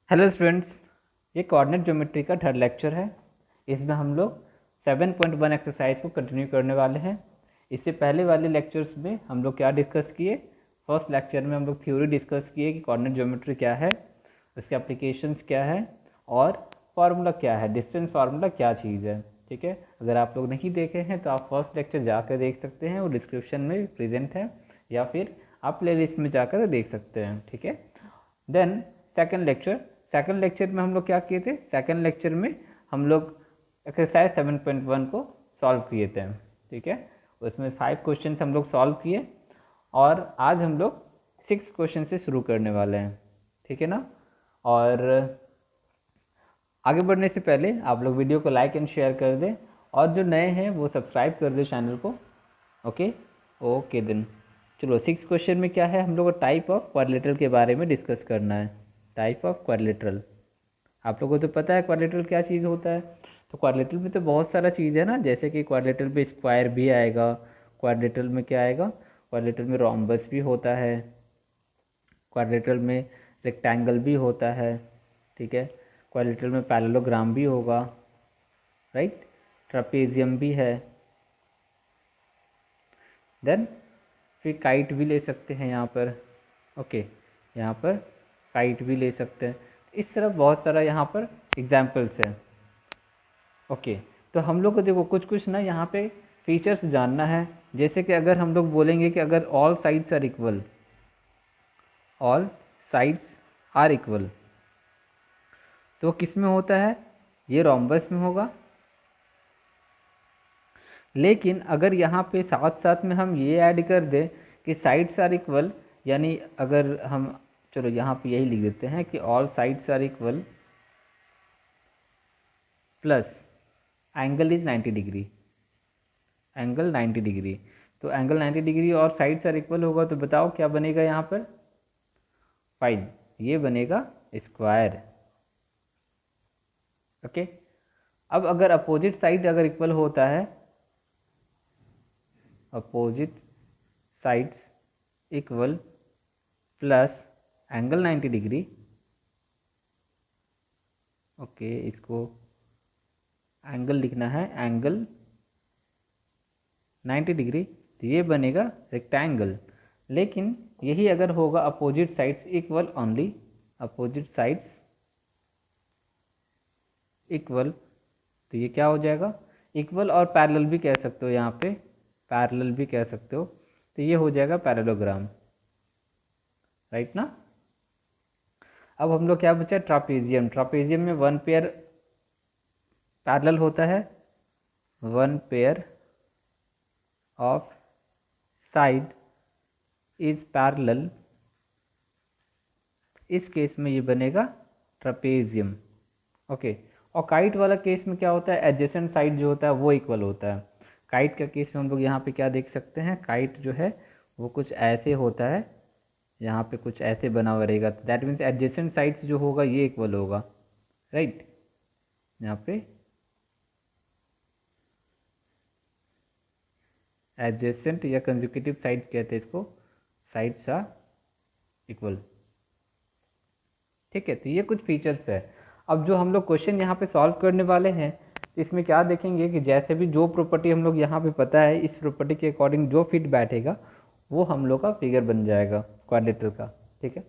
Hello students, ये coordinate geometry का third lecture है। इसमें हम लोग 7.1 एक्सरसाइज को कंटिन्यू करने वाले हैं। इससे पहले वाले लेक्चर्स में हम लोग क्या डिस्कस किए? फर्स्ट लेक्चर में हम लोग थ्योरी डिस्कस किए कि कोऑर्डिनेट ज्योमेट्री क्या है, उसके एप्लीकेशंस क्या है और फार्मूला क्या है, डिस्टेंस फार्मूला क्या चीज़ है। ठीक है, अगर आप लोग नहीं देखे हैं तो आप फर्स्ट लेक्चर जाकर देख सकते हैं, वो डिस्क्रिप्शन में प्रेजेंट है, या फिर आप प्ले लिस्ट में जाकर देख सकते हैं। ठीक है, देन सेकंड लेक्चर में हम लोग क्या किए थे? सेकंड लेक्चर में हम लोग एक्सरसाइज 7.1 को सॉल्व किए थे। ठीक है, उसमें 5 क्वेश्चन हम लोग सॉल्व किए और आज हम लोग 6 क्वेश्चन से शुरू करने वाले हैं। ठीक है ना? और आगे बढ़ने से पहले आप लोग वीडियो को लाइक एंड शेयर कर दें, और जो नए हैं वो सब्सक्राइब कर दें चैनल को। ओके देन चलो, 6 क्वेश्चन में क्या है, हम लोग को टाइप ऑफ क्वाड्रिलेटरल के बारे में डिस्कस करना है। टाइप ऑफ क्वाड्रिलेटरल, आप लोगों को तो पता है क्वाड्रिलेटरल क्या चीज़ होता है। तो क्वाड्रिलेटरल में तो बहुत सारा चीज़ है ना, जैसे कि क्वाड्रिलेटरल में स्क्वायर भी आएगा, क्वाड्रिलेटरल में क्या आएगा, क्वाड्रिलेटरल में रोम्बस भी होता है, क्वाड्रिलेटरल में रेक्टेंगल भी होता है। ठीक है, क्वाड्रिलेटरल में पैरेललोग्राम भी होगा, राइट, ट्रापेजियम भी है। देन फिर काइट भी ले सकते हैं यहाँ पर। यहाँ पर काइट भी ले सकते हैं। इस तरह बहुत सारा यहाँ पर एग्जाम्पल्स है। तो हम लोग को देखो कुछ ना यहाँ पे फीचर्स जानना है। जैसे कि अगर हम लोग बोलेंगे कि अगर ऑल साइड्स आर इक्वल, तो किस में होता है? ये रोम्बस में होगा। लेकिन अगर यहाँ पे साथ साथ में हम ये ऐड कर दें कि साइड्स आर इक्वल, यानी अगर हम, चलो यहाँ पे यही लिख देते हैं कि all sides are equal plus angle is 90 degree, angle 90 degree. तो एंगल 90 डिग्री और साइड्स आर इक्वल होगा, तो बताओ क्या बनेगा यहाँ पर? फाइन, ये बनेगा स्क्वायर। अब अगर अपोजिट साइड अगर इक्वल होता है, opposite sides equal plus angle 90 degree, इसको एंगल लिखना है, एंगल 90 डिग्री, तो ये बनेगा रेक्टेंगल। लेकिन यही अगर होगा opposite sides equal only, opposite sides equal, तो ये क्या हो जाएगा? इक्वल और पैरेलल भी कह सकते हो, यहाँ पे पैरेलल भी कह सकते हो, तो ये हो जाएगा पैरेललोग्राम, राइट ना। अब हम लोग क्या बचा? ट्रापेजियम। ट्रापेजियम में 1 पेयर पैरेलल होता है, 1 pair of side is parallel. इस केस में ये बनेगा ट्रापेजियम। और काइट वाला केस में क्या होता है? एडजेसेंट साइड जो होता है वो इक्वल होता है। काइट का केस में हम लोग यहाँ पे क्या देख सकते हैं? काइट जो है वो कुछ ऐसे होता है, यहाँ पे कुछ ऐसे बना हुआ रहेगा, तो दैट मीन्स एडजेसेंट साइड्स जो होगा ये इक्वल होगा, राइट। यहाँ पे एडजेसेंट या कंसेक्यूटिव साइड्स कहते हैं इसको, साइड्स आर इक्वल। ठीक है, तो ये कुछ फीचर्स है। अब जो हम लोग क्वेश्चन यहाँ पे सॉल्व करने वाले हैं, तो इसमें क्या देखेंगे कि जैसे भी जो प्रॉपर्टी हम लोग यहाँ पे पता है, इस प्रॉपर्टी के अकॉर्डिंग जो फिट बैठेगा वो हम लोग का फिगर बन जाएगा क्वाड्रेटर का। ठीक है,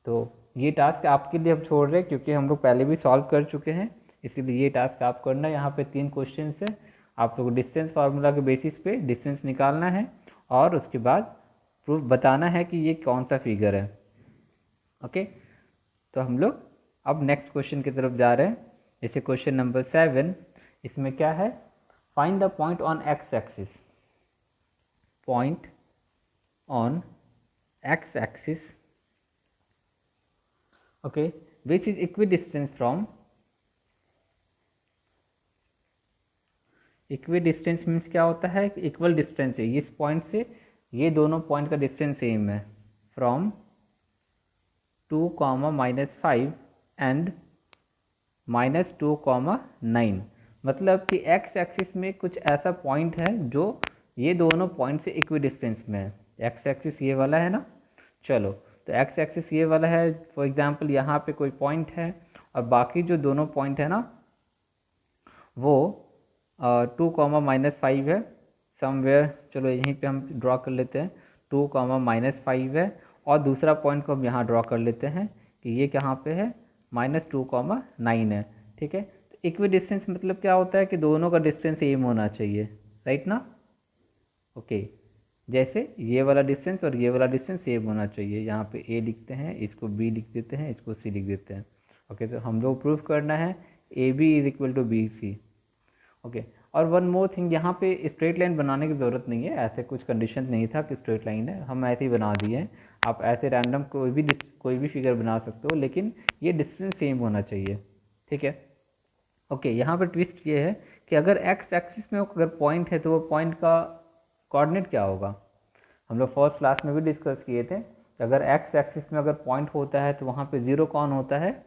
तो ये टास्क आपके लिए हम छोड़ रहे हैं क्योंकि हम लोग पहले भी सॉल्व कर चुके हैं, इसीलिए ये टास्क आप करना है। यहाँ पे 3 क्वेश्चन है, आप लोग डिस्टेंस फार्मूला के बेसिस पे डिस्टेंस निकालना है और उसके बाद प्रूफ बताना है कि ये कौन सा फिगर है। तो हम लोग अब नेक्स्ट क्वेश्चन की तरफ जा रहे हैं। जैसे क्वेश्चन नंबर 7, इसमें क्या है? Find the point on x axis, point on x axis, which is equidistant from, equidistance means क्या होता है? इक्वल डिस्टेंस है, इस पॉइंट से ये दोनों पॉइंट का डिस्टेंस सेम है, फ्रॉम 2, -5 एंड -2, 9। मतलब कि एक्स एक्सिस में कुछ ऐसा पॉइंट है जो ये दोनों पॉइंट से इक्विडिस्टेंस में है। एक्स एक्सिस ये वाला है ना। चलो, तो एक्स एक्सिस ये वाला है, फॉर एग्जांपल यहाँ पे कोई पॉइंट है और बाकी जो दोनों पॉइंट है ना वो 2, -5 है समवेयर, चलो यहीं पे हम ड्रॉ कर लेते हैं, 2, -5 है, और दूसरा पॉइंट को हम यहाँ ड्रॉ कर लेते हैं कि ये कहाँ पे है, -2, 9 है। ठीक है, तो इक्वी डिस्टेंस मतलब क्या होता है कि दोनों का डिस्टेंस सेम होना चाहिए, राइट ना। ओके, जैसे ये वाला डिस्टेंस और ये वाला डिस्टेंस सेम होना चाहिए, यहाँ पे ए लिखते हैं, इसको बी लिख देते हैं, इसको सी लिख देते हैं। ओके, तो हम लोग प्रूफ करना है A B is equal to B C. Okay, और वन मोर थिंग, यहाँ पे स्ट्रेट लाइन बनाने की ज़रूरत नहीं है, ऐसे कुछ कंडीशन नहीं था कि स्ट्रेट लाइन है, हम ऐसे ही बना दिए हैं। आप ऐसे रैंडम कोई भी फिगर बना सकते हो, लेकिन ये डिस्टेंस सेम होना चाहिए। ठीक है, ओके, यहाँ पर ट्विस्ट ये है कि अगर एक्स एक्सिस में अगर पॉइंट है तो वो पॉइंट का कोऑर्डिनेट क्या होगा। हम लोग फर्स्ट क्लास में भी डिस्कस किए थे कि अगर एक्स एक्सिस में अगर पॉइंट होता है तो वहाँ पे ज़ीरो कौन होता है,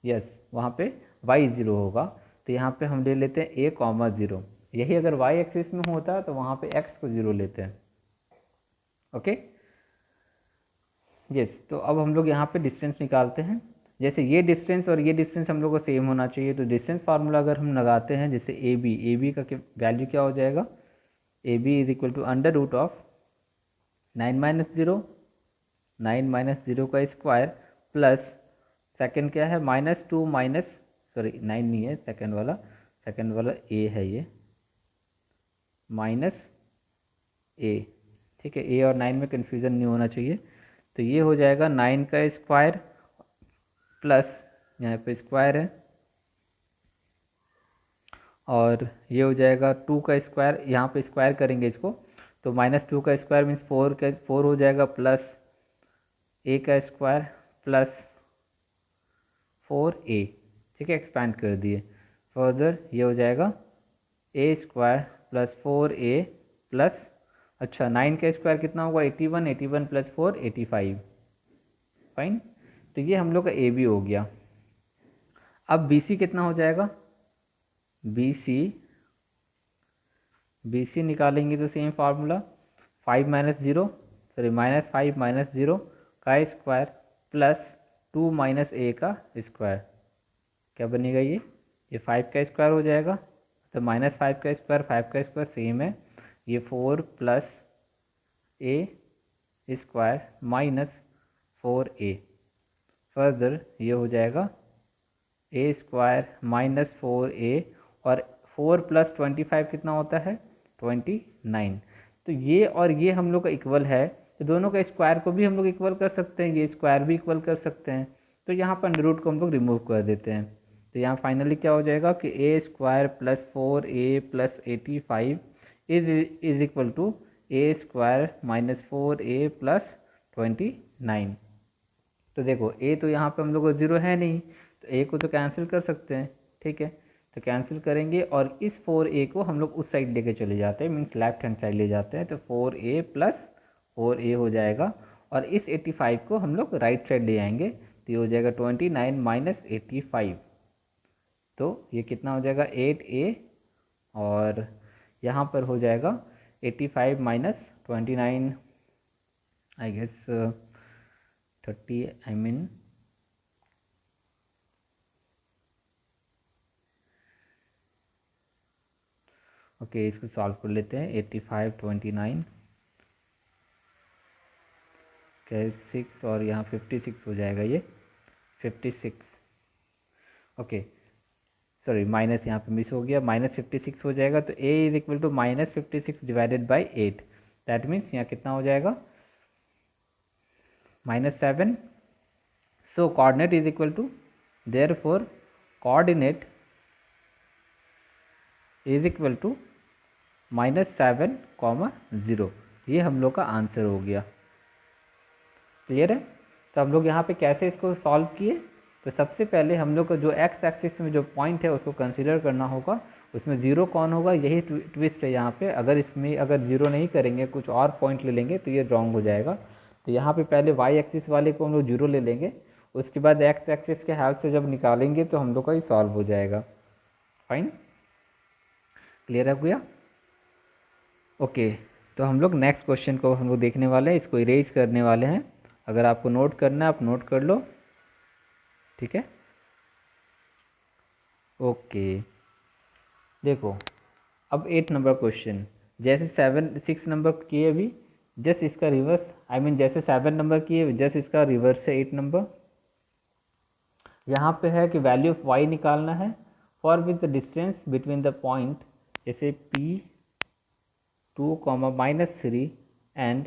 यस, वहाँ पे वाई ज़ीरो होगा। तो यहाँ पे हम ले लेते हैं a, 0। यही अगर y एक्सिस में होता है तो वहाँ पे x को 0 लेते हैं। ओके, यस, तो अब हम लोग यहाँ पे डिस्टेंस निकालते हैं। जैसे ये डिस्टेंस और ये डिस्टेंस हम लोग को सेम होना चाहिए, तो डिस्टेंस फार्मूला अगर हम लगाते हैं, जैसे ए बी का वैल्यू क्या हो जाएगा, A B is equal to √9 - 0 का स्क्वायर प्लस सेकेंड क्या है, -2 सॉरी 9 नहीं है, सेकेंड वाला ए है, ये -a। ठीक है, ए और 9 में कन्फ्यूज़न नहीं होना चाहिए। तो ये हो जाएगा 9 का स्क्वायर प्लस यहाँ पे स्क्वायर है, और ये हो जाएगा 2 का स्क्वायर, यहाँ पे स्क्वायर करेंगे इसको, तो -2 का स्क्वायर मीन्स 4 हो जाएगा, प्लस a का स्क्वायर प्लस 4a। ठीक है, एक्सपैंड कर दिए फर्दर, ये हो जाएगा a square plus 4a plus, अच्छा 9 का स्क्वायर कितना होगा, 81 प्लस 4 85। फाइन, तो ये हम लोग का ए बी हो गया। अब बी सी कितना हो जाएगा, बी सी निकालेंगे तो सेम फार्मूला, 5 - 0 सॉरी -5 - 0 का स्क्वायर प्लस 2 - a का स्क्वायर, क्या बनेगा ये 5 का स्क्वायर हो जाएगा, तो -5 का स्क्वायर 5 का स्क्वायर सेम है, ये 4 plus a square -4a, further ये हो जाएगा a स्क्वायर -4a, और 4 + 25 कितना होता है, 29। तो ये और ये हम लोग का इक्वल है, तो दोनों का स्क्वायर को भी हम लोग इक्वल कर सकते हैं, ये स्क्वायर भी इक्वल कर सकते हैं। तो यहाँ पर अंडर रूट को हम लोग रिमूव कर देते हैं, तो यहाँ फाइनली क्या हो जाएगा कि a square plus 4a plus 85 is equal to a square -4a plus 29। तो देखो a तो यहाँ पे हम लोग को 0 है नहीं, तो a को तो कैंसिल कर सकते हैं। ठीक है, तो कैंसिल करेंगे और इस 4a को हम लोग उस साइड लेके चले जाते हैं, मीन्स लेफ्ट हैंड साइड ले जाते हैं, तो 4a प्लस 4a हो जाएगा, और इस 85 को हम लोग राइट साइड ले आएंगे, तो ये हो जाएगा 29 - 85। तो ये कितना हो जाएगा 8a, और यहाँ पर हो जाएगा 85 - 29, I guess 30, I mean okay, इसको सॉल्व कर लेते हैं। 85 29 क्या 6, और यहाँ 56 हो जाएगा, ये 56। ओके, सॉरी माइनस यहाँ पे मिस हो गया, -56 हो जाएगा, तो a is equal to -56 divided by 8, that means यहाँ कितना हो जाएगा -7। So coordinate is equal to, therefore coordinate is equal to -7, 0। ये हम लोग का आंसर हो गया। क्लियर है, तो हम लोग यहाँ पे कैसे इसको सॉल्व किए, तो सबसे पहले हम लोग को जो एक्स एक्सिस में जो पॉइंट है उसको कंसीडर करना होगा, उसमें 0 कौन होगा, यही ट्विस्ट है यहाँ पे। अगर इसमें अगर 0 नहीं करेंगे, कुछ और पॉइंट ले लेंगे तो ये रॉन्ग हो जाएगा। तो यहाँ पे पहले वाई एक्सिस वाले को हम लोग 0 ले लेंगे, उसके बाद एक्स एक्सिस के हेल्प से जब निकालेंगे तो हम लोग का ये सॉल्व हो जाएगा। फाइन, क्लियर है भैया। ओके, तो हम लोग नेक्स्ट क्वेश्चन को हम लोग देखने वाले हैं, इसको इरेज करने वाले हैं। अगर आपको नोट करना है आप नोट कर लो, ठीक है। ओके, देखो अब 8 नंबर क्वेश्चन, जैसे 6 नंबर किए अभी, जस्ट इसका रिवर्स, आई मीन जैसे 7 नंबर किए जस्ट इसका रिवर्स है 8 नंबर। यहाँ पे है कि वैल्यू ऑफ y निकालना है for with the distance between the point, जैसे P 2, -3 and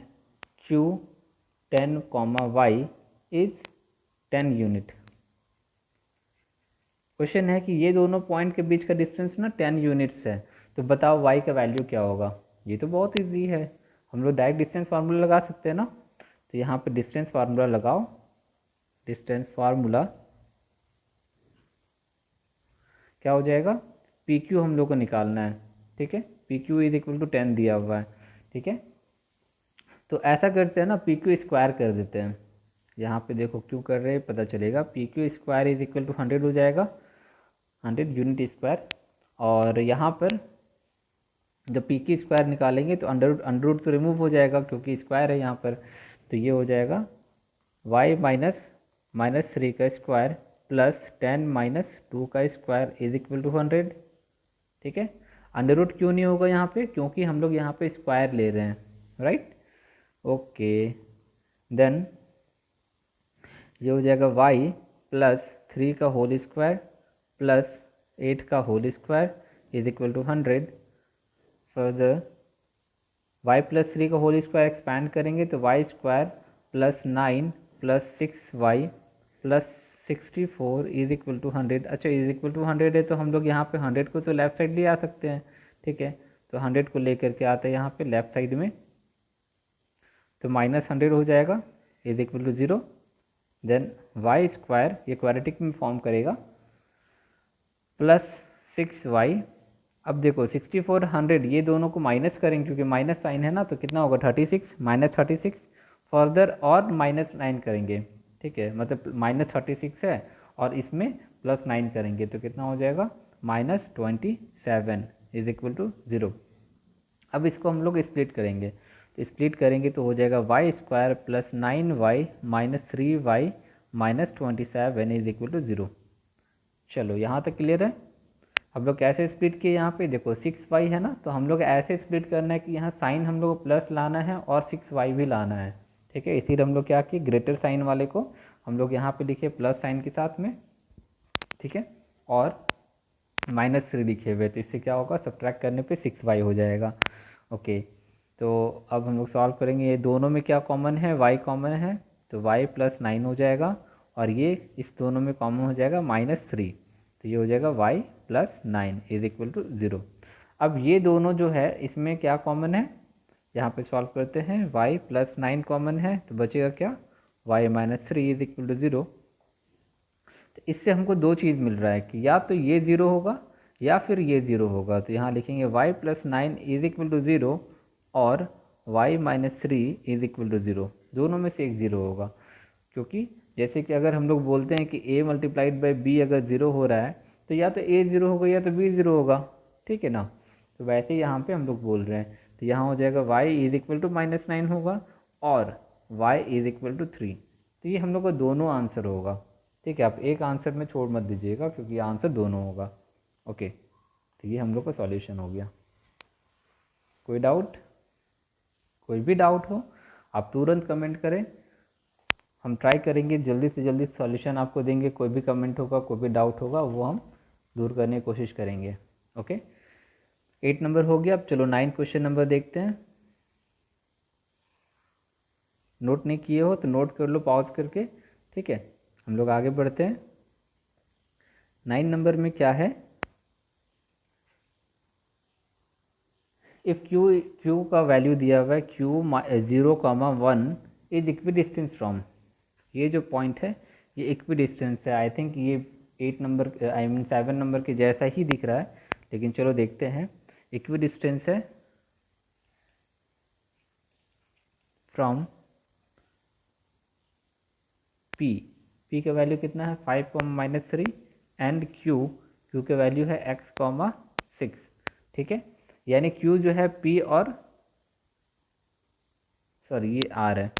Q 10, y is 10 unit. Question है कि ये दोनों पॉइंट के बीच का डिस्टेंस ना 10 यूनिट्स है, तो बताओ y का वैल्यू क्या होगा। ये तो बहुत इजी है, हम लोग डायरेक्ट डिस्टेंस फार्मूला लगा सकते हैं ना। तो यहाँ पे डिस्टेंस फार्मूला लगाओ, डिस्टेंस फार्मूला क्या हो जाएगा, पी क्यू हम लोग को निकालना है, ठीक है। P Q is equal to 10 दिया हुआ है, ठीक है। तो ऐसा करते हैं ना, पी क्यू स्क्वायर कर देते हैं। यहाँ पे देखो क्यों कर रहे हैं पता चलेगा, P Q square is equal to 100 हो जाएगा, 100 यूनिट स्क्वायर। और यहाँ पर जब पी क्यू स्क्वायर निकालेंगे तो अंडर रूट तो रिमूव हो जाएगा क्योंकि स्क्वायर है यहाँ पर, तो ये हो जाएगा y -3 का स्क्वायर प्लस 10 - 2 का स्क्वायर इज इक्वल टू 100, ठीक है। अंडर रूट क्यों नहीं होगा यहाँ पे, क्योंकि हम लोग यहाँ पे स्क्वायर ले रहे हैं, राइट। ओके, देन ये हो जाएगा y +3 का होल स्क्वायर प्लस 8 का whole square is equal to 100। Further y +3 का होल स्क्वायर एक्सपैंड करेंगे तो y square plus 9 plus 6y plus 64 is equal to 100। अच्छा, इज इक्वल टू 100 है तो हम लोग यहाँ पे 100 को तो लेफ्ट साइड ले आ सकते हैं, ठीक है। तो 100 को लेकर के आते हैं यहाँ पे लेफ्ट साइड में, तो -100 हो जाएगा is equal to 0। Then y square ये क्वाड्रेटिक में फॉर्म करेगा प्लस 6y। अब देखो 64 100 ये दोनों को माइनस करेंगे क्योंकि माइनस साइन है ना, तो कितना होगा 36 -36। फर्दर और -9 करेंगे, ठीक है, मतलब -36 है और इसमें +9 करेंगे तो कितना हो जाएगा -27 इज इक्वल टू 0। अब इसको हम लोग स्प्लिट करेंगे, तो स्प्लिट करेंगे तो हो जाएगा y square plus 9y -3y -27 is equal to 0। चलो यहाँ तक क्लियर है। हम लोग कैसे स्प्लिट किए, यहाँ पे देखो 6y है ना, तो हम लोग ऐसे स्प्लिट करना है कि यहाँ साइन हम लोग को प्लस लाना है और 6y भी लाना है, ठीक है। इसीलिए हम लोग क्या किए, ग्रेटर साइन वाले को हम लोग यहाँ पे लिखे प्लस साइन के साथ में, ठीक है, और -3 लिखे हुए, तो इससे क्या होगा सब्ट्रैक्ट करने पे 6y हो जाएगा। ओके, तो अब हम लोग सॉल्व करेंगे, ये दोनों में क्या कॉमन है, y कॉमन है, तो y + 9 हो जाएगा और ये इस दोनों में कॉमन हो जाएगा -3, तो ये हो जाएगा y + 9 इज इक्वल टू 0। अब ये दोनों जो है इसमें क्या कॉमन है, यहाँ पे सॉल्व करते हैं, y + 9 कॉमन है तो बचेगा क्या, y - 3 इज इक्वल टू 0। तो इससे हमको दो चीज़ मिल रहा है कि या तो ये 0 होगा या फिर ये 0 होगा, तो यहाँ लिखेंगे y + 9 इज इक्वल टू 0 और y - 3 इज इक्वल टू 0, दोनों में से एक 0 होगा। क्योंकि जैसे कि अगर हम लोग बोलते हैं कि a × b अगर 0 हो रहा है तो या तो a 0 होगा या तो b 0 होगा, ठीक है ना। तो वैसे ही यहाँ पे हम लोग बोल रहे हैं, तो यहाँ हो जाएगा y इज इक्वल टू -9 होगा और y इज इक्वल टू 3, तो ये हम लोग का दोनों आंसर होगा, ठीक है। आप एक आंसर में छोड़ मत दीजिएगा क्योंकि आंसर दोनों होगा। ओके, तो ये हम लोग का सॉल्यूशन हो गया। कोई डाउट, कोई भी डाउट हो आप तुरंत कमेंट करें, हम ट्राई करेंगे जल्दी से जल्दी सॉल्यूशन आपको देंगे। कोई भी कमेंट होगा, कोई भी डाउट होगा वो हम दूर करने की कोशिश करेंगे। ओके, 8 नंबर हो गया। अब चलो 9 क्वेश्चन नंबर देखते हैं। नोट नहीं किए हो तो नोट कर लो पॉज करके, ठीक है। हम लोग आगे बढ़ते हैं। 9 नंबर में क्या है, इफ q का वैल्यू दिया हुआ है q 0, 1 इज इक्विडिस्टेंस फ्रॉम, ये जो पॉइंट है ये इक्विडिस्टेंस है। आई थिंक ये 8 नंबर आई मीन 7 नंबर के जैसा ही दिख रहा है, लेकिन चलो देखते हैं। इक्विडिस्टेंस है फ्रॉम p का वैल्यू कितना है 5, -3 एंड q का वैल्यू है x, 6, ठीक है। यानी q जो है p और सॉरी ये r है,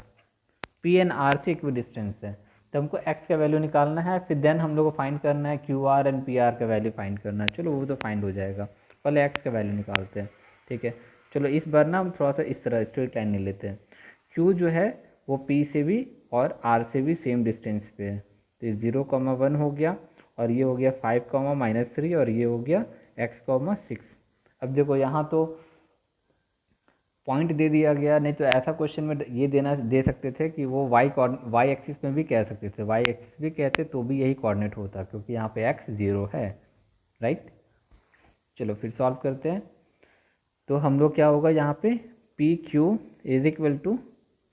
पी एंड आर से इक्वी डिस्टेंस है, तो हमको एक्स का वैल्यू निकालना है, फिर देन हम लोग को फाइंड करना है Q R and P R का वैल्यू फाइंड करना है। चलो वो तो फाइंड हो जाएगा, पहले एक्स का वैल्यू निकालते हैं। ठीक है, चलो इस बार ना हम थोड़ा सा इस तरह स्ट्रेट लाइन ले लेते हैं। क्यू जो है वो पी से भी और आर से भी सेम डिस्टेंस पे है, तो ये 0,1 हो गया, और ये हो गया 5,-3, और ये हो गया x,6। अब देखो यहाँ तो पॉइंट दे दिया गया, नहीं तो ऐसा क्वेश्चन में ये दे सकते थे कि वो वाई एक्सिस में भी कह सकते थे, वाई एक्सिस भी कहते तो भी यही कोऑर्डिनेट होता, क्योंकि यहाँ पे x 0 है, राइट। चलो फिर सॉल्व करते हैं। तो हम लोग क्या होगा यहाँ पे P Q is equal to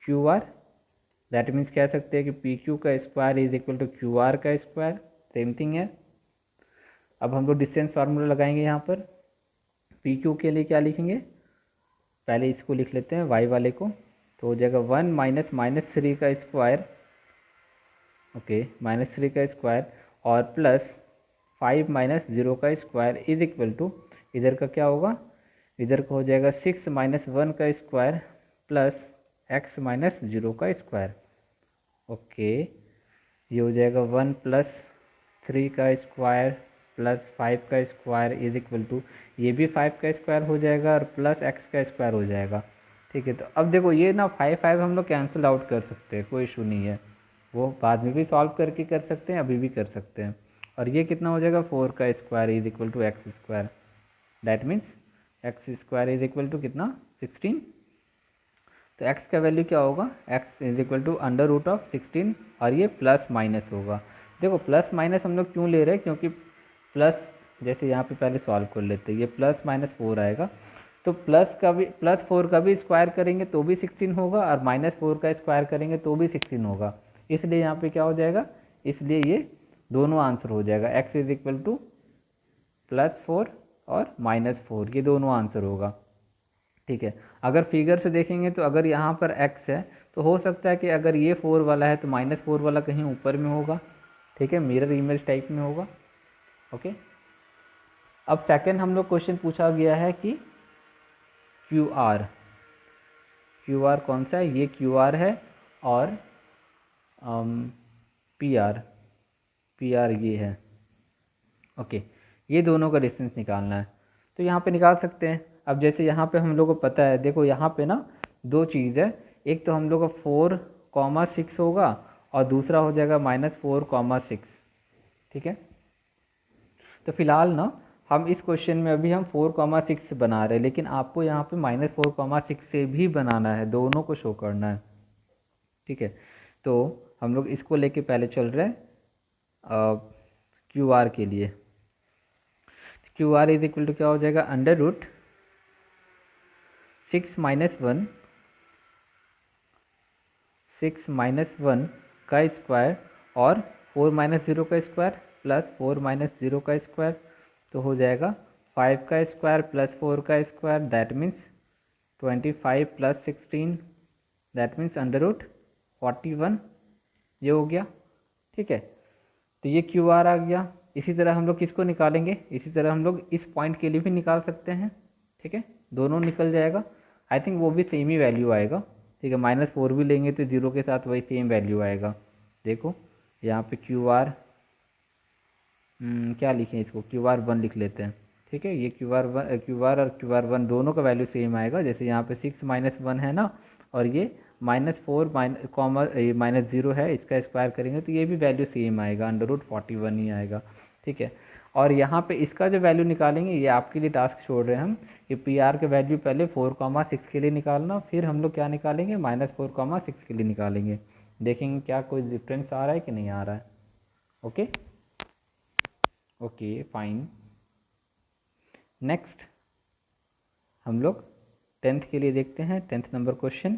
Q R, that means कह सकते हैं कि पी क्यू का square is equal to Q R का स्क्वायर, सेम थिंग है। अब हम लोग डिस्टेंस फार्मूला लगाएंगे यहाँ पर। पी क्यू के लिए क्या लिखेंगे, पहले इसको लिख लेते हैं वाई वाले को, तो हो जाएगा 1 - -3 का स्क्वायर, ओके, -3 का स्क्वायर, और प्लस 5 - 0 का स्क्वायर इज इक्वल टू, इधर का क्या होगा, इधर का हो जाएगा 6 - 1 का स्क्वायर प्लस x - 0 का स्क्वायर, ओके। ये हो जाएगा 1 + 3 का स्क्वायर प्लस 5 का स्क्वायर इज इक्वल टू, ये भी 5 का स्क्वायर हो जाएगा और प्लस x का स्क्वायर हो जाएगा। ठीक है, तो अब देखो ये ना 5 हम लोग कैंसिल आउट कर सकते हैं, कोई इशू नहीं है, वो बाद में भी सॉल्व करके कर सकते हैं, अभी भी कर सकते हैं। और ये कितना हो जाएगा 4 का square is equal to X square, that means X square is equal to कितना 16। तो x का वैल्यू क्या होगा, x इज इक्वल टू √16, और ये प्लस माइनस होगा। देखो प्लस माइनस हम लोग क्यों ले रहे हैं, क्योंकि प्लस, जैसे यहाँ पे पहले सॉल्व कर लेते हैं, ये +-4 आएगा, तो +4 का भी स्क्वायर करेंगे तो भी 16 होगा, और -4 का स्क्वायर करेंगे तो भी 16 होगा, इसलिए यहाँ पे क्या हो जाएगा, इसलिए ये दोनों आंसर हो जाएगा, x इज इक्वल टू +4 और -4, ये दोनों आंसर होगा। ठीक है, अगर फिगर से देखेंगे तो अगर यहाँ पर x है तो हो सकता है कि अगर ये 4 वाला है तो -4 वाला कहीं ऊपर में होगा, ठीक है, मिरर इमेज टाइप में होगा, ओके। अब सेकंड हम लोग क्वेश्चन पूछा गया है कि क्यू आर कौन सा है, ये क्यू आर है, और पी आर ये है, ओके। ये दोनों का डिस्टेंस निकालना है, तो यहाँ पे निकाल सकते हैं। अब जैसे यहाँ पे हम लोग को पता है, देखो यहाँ पे ना दो चीज़ है, एक तो हम लोग का 4,6 होगा, और दूसरा हो जाएगा -4,6, ठीक है। तो फिलहाल ना हम इस क्वेश्चन में अभी हम 4,6 बना रहे हैं, लेकिन आपको यहाँ पे -4,6 से भी बनाना है, दोनों को शो करना है, ठीक है। तो हम लोग इसको लेके पहले चल रहे हैं क्यू आर के लिए। Q R is equal to क्या हो जाएगा, √6 - 1 का स्क्वायर और 4 - 0 का स्क्वायर प्लस 4 - 0 का स्क्वायर, तो हो जाएगा 5 का स्क्वायर प्लस 4 का square, that means 25 + 16, that means √41, ये हो गया, ठीक है। तो ये क्यू आर आ गया। इसी तरह हम लोग किसको निकालेंगे, इसी तरह हम लोग इस पॉइंट के लिए भी निकाल सकते हैं, ठीक है, दोनों निकल जाएगा। आई थिंक वो भी सेम ही वैल्यू आएगा, ठीक है, -4 भी लेंगे तो 0 के साथ वही सेम वैल्यू आएगा। देखो यहाँ पे क्यू आर क्या लिखें, इसको QR1 लिख लेते हैं, ठीक है। ये क्यू आर और QR1 दोनों का वैल्यू सेम आएगा, जैसे यहाँ पे 6 - 1 है ना, और ये -4 -0 है, इसका स्क्वायर करेंगे तो ये भी वैल्यू सेम आएगा, √41 ही आएगा, ठीक है। और यहाँ पे इसका जो वैल्यू निकालेंगे, ये आपके लिए टास्क छोड़ रहे हैं हम, कि PR के वैल्यू पहले 4,6 के लिए निकालना, फिर हम लोग क्या निकालेंगे, -4,6 के लिए निकालेंगे, देखेंगे क्या कोई डिफरेंस आ रहा है कि नहीं आ रहा है, ओके ओके फाइन। नेक्स्ट हम लोग 10th के लिए देखते हैं, 10th number question.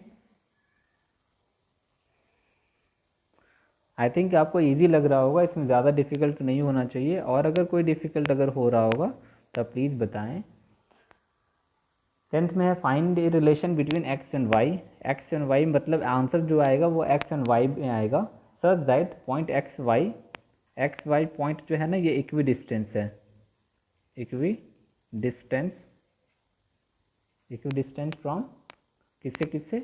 I think आपको इजी लग रहा होगा, इसमें ज़्यादा डिफिकल्ट नहीं होना चाहिए, और अगर कोई डिफिकल्ट अगर हो रहा होगा तो प्लीज़ बताएं। 10th में है find a relation between x and y। x and y मतलब आंसर जो आएगा वो x एंड y में आएगा, such that point X Y point जो है ना, ये इक्वी डिस्टेंस है, इक्वी डिस्टेंस फ्रॉम किससे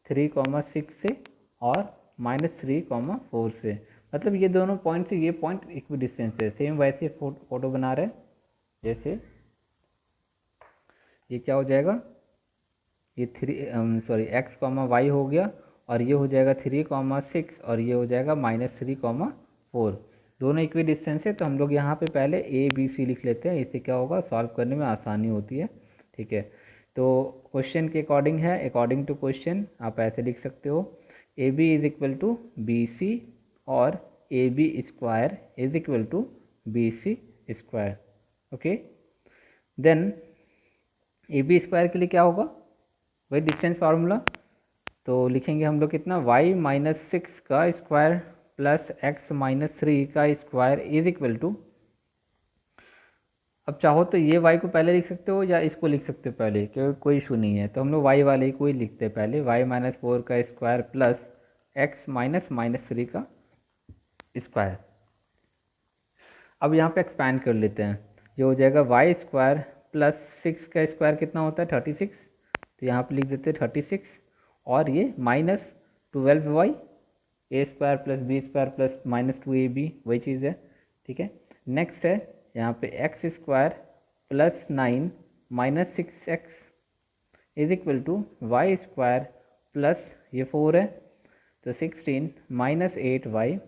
3,6 से और -3,4 से, मतलब ये दोनों पॉइंट से ये पॉइंट इक्वी डिस्टेंस है। सेम वैसे फोटो बना रहे हैं, जैसे ये क्या हो जाएगा, ये x, y हो गया, और ये हो जाएगा 3,6 और ये हो जाएगा -3,4। दोनों इक्वी डिस्टेंस है, तो हम लोग यहाँ पे पहले a b c लिख लेते हैं, इससे क्या होगा, सॉल्व करने में आसानी होती है। ठीक है, तो क्वेश्चन के अकॉर्डिंग है, अकॉर्डिंग टू क्वेश्चन आप ऐसे लिख सकते हो, A B is equal to B C और A B square is equal to B C square. Okay, then A B square के लिए क्या होगा, वही डिस्टेंस फार्मूला, तो लिखेंगे हम लोग कितना, y-6 का स्क्वायर प्लस x-3 का स्क्वायर इज इक्वल टू, अब चाहो तो ये y को पहले लिख सकते हो या इसको लिख सकते हो पहले, क्योंकि कोई इशू नहीं है, तो हम लोग y वाले को ही लिखते हैं पहले, y-4 का स्क्वायर प्लस x-3 का स्क्वायर। अब यहाँ पे एक्सपैंड कर लेते हैं, ये हो जाएगा y स्क्वायर प्लस 6 का स्क्वायर कितना होता है 36, तो यहाँ पे लिख देते हैं 36, और ये -12y A square plus B square plus -2ab, वही चीज़ है। ठीक है, नेक्स्ट है यहाँ पे X square plus 9 -6x is equal to Y square plus ये 4 है, तो 16 -8y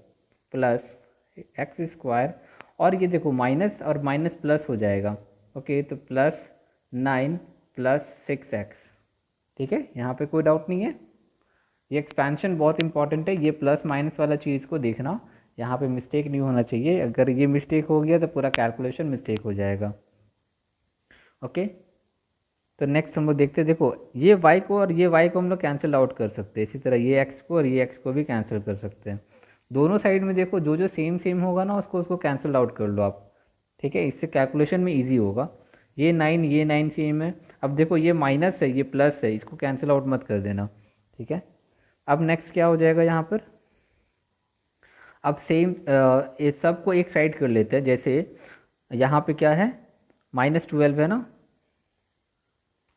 प्लस एक्स स्क्वायर, और ये देखो माइनस और माइनस प्लस हो जाएगा। ओके, तो प्लस 9 प्लस 6x। ठीक है, यहाँ पे कोई डाउट नहीं है, ये एक्सपेंशन बहुत इंपॉर्टेंट है, ये प्लस माइनस वाला चीज़ को देखना, यहाँ पे मिस्टेक नहीं होना चाहिए, अगर ये मिस्टेक हो गया तो पूरा कैलकुलेशन मिस्टेक हो जाएगा। ओके, तो नेक्स्ट हम लोग देखते हैं, देखो ये y को और ये y को हम लोग कैंसिल आउट कर सकते हैं, इसी तरह ये x को और ये x को भी कैंसिल कर सकते हैं। दोनों साइड में देखो जो जो सेम सेम होगा ना उसको कैंसिल आउट कर लो आप। ठीक है, इससे कैलकुलेशन में ईजी होगा। ये 9 सेम है, अब देखो ये माइनस है ये प्लस है, इसको कैंसिल आउट मत कर देना। ठीक है, अब नेक्स्ट क्या हो जाएगा यहाँ पर, अब सेम ये सब को एक साइड कर लेते हैं, जैसे यहाँ पे क्या है -12 है ना।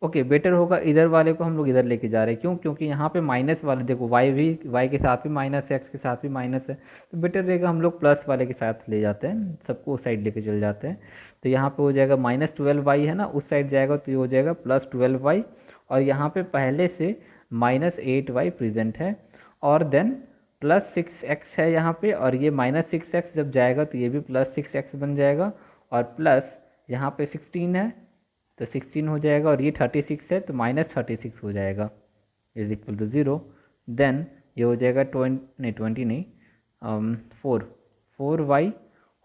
ओके, बेटर होगा इधर वाले को हम लोग इधर लेके जा रहे हैं, क्यों, क्योंकि यहाँ पे माइनस वाले देखो y के साथ भी माइनस है, x के साथ भी माइनस है, तो बेटर रहेगा हम लोग प्लस वाले के साथ ले जाते हैं, सबको उस साइड लेके चल जाते हैं। तो यहाँ पे हो जाएगा -12y है ना, उस साइड जाएगा तो ये हो जाएगा +12y, और यहाँ पे पहले से -8y प्रेजेंट है, और देन +6x है यहाँ पे, और ये -6x जब जाएगा तो ये भी +6x बन जाएगा, और प्लस यहाँ पे 16 है तो 16 हो जाएगा, और ये 36 है तो -36 हो जाएगा इज इक्वल टू 0। देन ये हो जाएगा 20 नहीं 4y,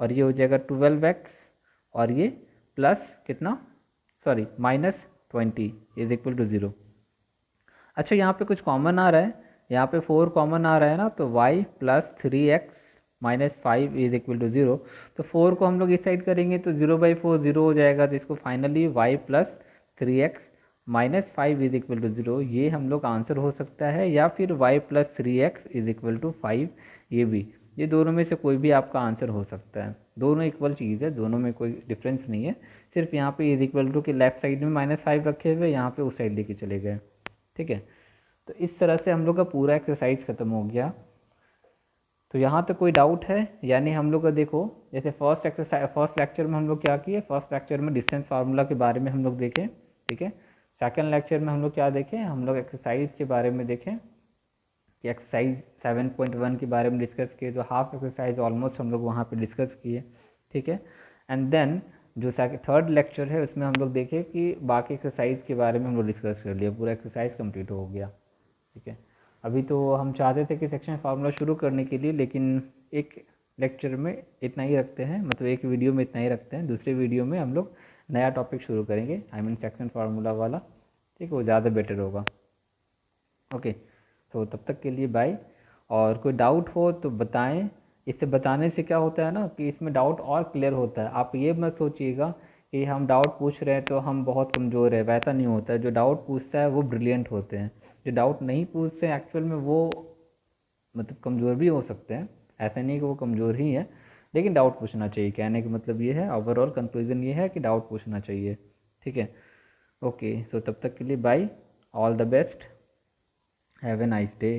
और ये हो जाएगा 12x, और ये प्लस कितना सॉरी -20 इज इक्वल टू 0। अच्छा, यहाँ पे कुछ कॉमन आ रहा है, यहाँ पे 4 कॉमन आ रहा है ना, तो y plus 3x -5 is equal to 0, तो 4 को हम लोग इस साइड करेंगे तो 0/4 0 हो जाएगा, तो इसको finally y plus 3x -5 is equal to 0, ये हम लोग आंसर हो सकता है, या फिर y plus 3x is equal to 5, ये भी, ये दोनों में से कोई भी आपका आंसर हो सकता है, दोनों इक्वल चीज़ है, दोनों में कोई डिफरेंस नहीं है, सिर्फ यहाँ पे इज इक्वल टू के लेफ्ट साइड में -5 रखे हुए, यहाँ पे उस साइड लेके चले गए। ठीक है, तो इस तरह से हम लोग का पूरा एक्सरसाइज ख़त्म हो गया। तो यहाँ तक कोई डाउट है, यानी हम लोग का देखो, जैसे फर्स्ट लेक्चर में हम लोग क्या किए, फर्स्ट लेक्चर में डिस्टेंस फार्मूला के बारे में हम लोग देखें। ठीक है, सेकंड लेक्चर में हम लोग क्या देखें, हम लोग एक्सरसाइज के बारे में देखें, कि एक्सरसाइज 7.1 के बारे में डिस्कस किए, तो हाफ एक्सरसाइज ऑलमोस्ट हम लोग वहाँ पे डिस्कस किए। ठीक है, एंड देन जो थर्ड लेक्चर है उसमें हम लोग देखें कि बाकी एक्सरसाइज के बारे में हम लोग डिस्कस कर लिया, पूरा एक्सरसाइज कंप्लीट हो गया। ठीक है, अभी तो हम चाहते थे कि सेक्शन फार्मूला शुरू करने के लिए, लेकिन एक लेक्चर में इतना ही रखते हैं, मतलब एक वीडियो में इतना ही रखते हैं, दूसरे वीडियो में हम लोग नया टॉपिक शुरू करेंगे, आई मीन सेक्शन फार्मूला वाला। ठीक है, वो ज़्यादा बेटर होगा। ओके, तो तब तक के लिए बाय, और कोई डाउट हो तो बताएं, इससे बताने से क्या होता है ना कि इसमें डाउट और क्लियर होता है। आप ये मत सोचिएगा कि हम डाउट पूछ रहे हैं तो हम बहुत कमज़ोर है, वैसा नहीं होता है। जो डाउट पूछता है वो ब्रिलियंट होते हैं, जो डाउट नहीं पूछते हैं एक्चुअल में वो मतलब कमज़ोर भी हो सकते हैं, ऐसा नहीं कि वो कमज़ोर ही है, लेकिन डाउट पूछना चाहिए। कहने का मतलब ये है, ओवरऑल कंक्लूजन ये है कि डाउट पूछना चाहिए। ठीक है, ओके, सो तब तक के लिए bye, all the best, have a nice day.